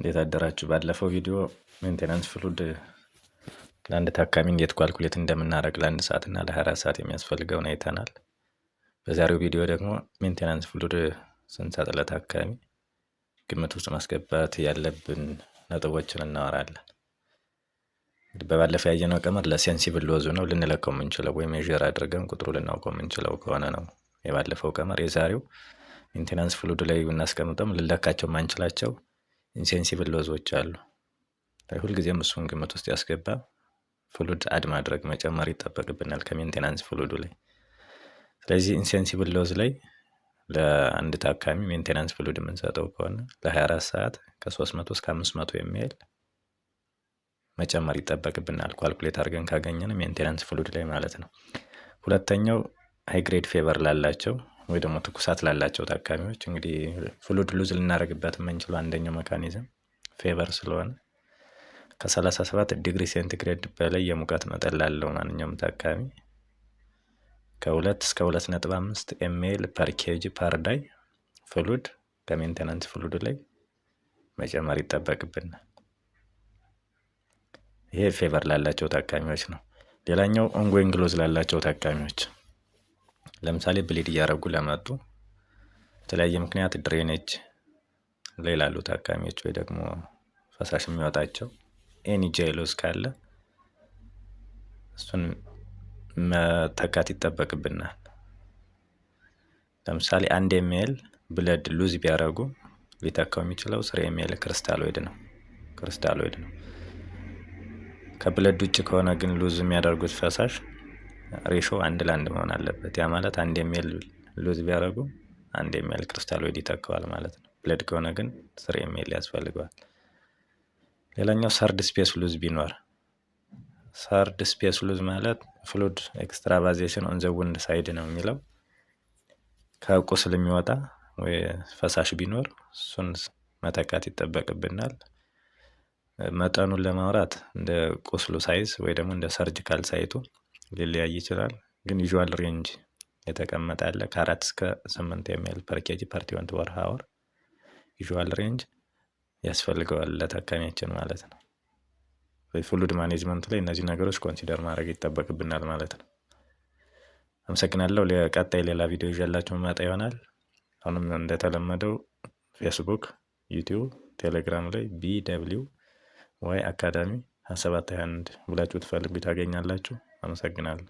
እንዴት አደራችሁ? ባለፈው ቪዲዮ ሜንቴናንስ ፍሉድ ለአንድ ታካሚ እንዴት ኳልኩሌት እንደምናደርግ ለአንድ ሰዓት እና ለ24 ሰዓት የሚያስፈልገውን አይተናል። በዛሬው ቪዲዮ ደግሞ ሜንቴናንስ ፍሉድ ስንሰጥ ለታካሚ ግምት ውስጥ ማስገባት ያለብን ነጥቦችን እናወራለን። በባለፈው ያየነው ቀመር ለሴንሲብል ሎዙ ነው ልንለካው የምንችለው ወይም ሜዥር አድርገን ቁጥሩ ልናውቀው የምንችለው ከሆነ ነው የባለፈው ቀመር። የዛሬው ሜንቴናንስ ፍሉድ ላይ ብናስቀምጠም ልንለካቸው የማንችላቸው ኢንሴንሲብል ሎዞች አሉ። ሁልጊዜም እሱን ግምት ውስጥ ያስገባ ፍሉድ አድ ማድረግ መጨመር ይጠበቅብናል ከሜንቴናንስ ፍሉዱ ላይ። ስለዚህ ኢንሴንሲብል ሎዝ ላይ ለአንድ ታካሚ ሜንቴናንስ ፍሉድ የምንሰጠው ከሆነ ለ24 ሰዓት ከ300 እስከ 500 የሚል መጨመር ይጠበቅብናል ኳልኩሌት አድርገን ካገኘን ሜንቴናንስ ፍሉድ ላይ ማለት ነው። ሁለተኛው ሃይግሬድ ፌቨር ላላቸው ወይ ደግሞ ትኩሳት ላላቸው ታካሚዎች እንግዲህ ፍሉድ ሉዝ ልናደርግበት የምንችለው አንደኛው ሜካኒዝም ፌቨር ስለሆነ ከ37 ዲግሪ ሴንቲግሬድ በላይ የሙቀት መጠን ላለው ማንኛውም ታካሚ ከ2 እስከ 2.5 ኤምኤል ፐር ኬጂ ፐር ዳይ ፍሉድ ከሜንቴናንስ ፍሉድ ላይ መጨመር ይጠበቅብናል። ይሄ ፌቨር ላላቸው ታካሚዎች ነው። ሌላኛው ኦንጎይንግ ሎዝ ላላቸው ታካሚዎች ለምሳሌ ብሊድ እያደረጉ ለመጡ የተለያየ ምክንያት ድሬኔጅ ላይ ላሉ ታካሚዎች ወይ ደግሞ ፈሳሽ የሚወጣቸው ኤኒ ጄሎስ ካለ እሱን መተካት ይጠበቅብናል። ለምሳሌ 1 ኤምኤል ብለድ ሉዝ ቢያደርጉ ሊተካው የሚችለው 3 ኤምኤል ክሪስታሎይድ ነው። ከብለድ ውጭ ከሆነ ግን ሉዝ የሚያደርጉት ፈሳሽ ሬሾ 1:1 መሆን አለበት። ያ ማለት 1 ኤምኤል ሉዝ ቢያደርጉ 1 ኤምኤል ክሪስታሎይድ ይተካዋል ማለት ነው። ብለድ ከሆነ ግን 3 ኤምኤል ያስፈልገዋል። ሌላኛው ሰርድ ስፔስ ሉዝ ቢኖር፣ ሰርድ ስፔስ ሉዝ ማለት ፍሉድ ኤክስትራቫዜሽን ኦን ዘ ውንድ ሳይድ ነው የሚለው። ከቁስል የሚወጣ ወይ ፈሳሽ ቢኖር እሱን መተካት ይጠበቅብናል። መጠኑን ለማውራት እንደ ቁስሉ ሳይዝ ወይ ደግሞ እንደ ሰርጂካል ሳይቱ ሊለያይ ይችላል። ግን ዩዥዋል ሬንጅ የተቀመጠ አለ ከ4 እስከ 8 ኤምኤል ፐር ኬጂ ፐር 24 ሃወር ዩዥዋል ሬንጅ ያስፈልገዋል ለታካሚያችን ማለት ነው። ፍሉድ ማኔጅመንቱ ላይ እነዚህ ነገሮች ኮንሲደር ማድረግ ይጠበቅብናል ማለት ነው። አመሰግናለሁ። ለቀጣይ ሌላ ቪዲዮ ይዤላችሁ መጣ ይሆናል። አሁንም እንደተለመደው ፌስቡክ፣ ዩቲዩብ፣ ቴሌግራም ላይ BWY አካዳሚ 2721 ብላችሁ ትፈልጉ ታገኛላችሁ። አመሰግናለሁ።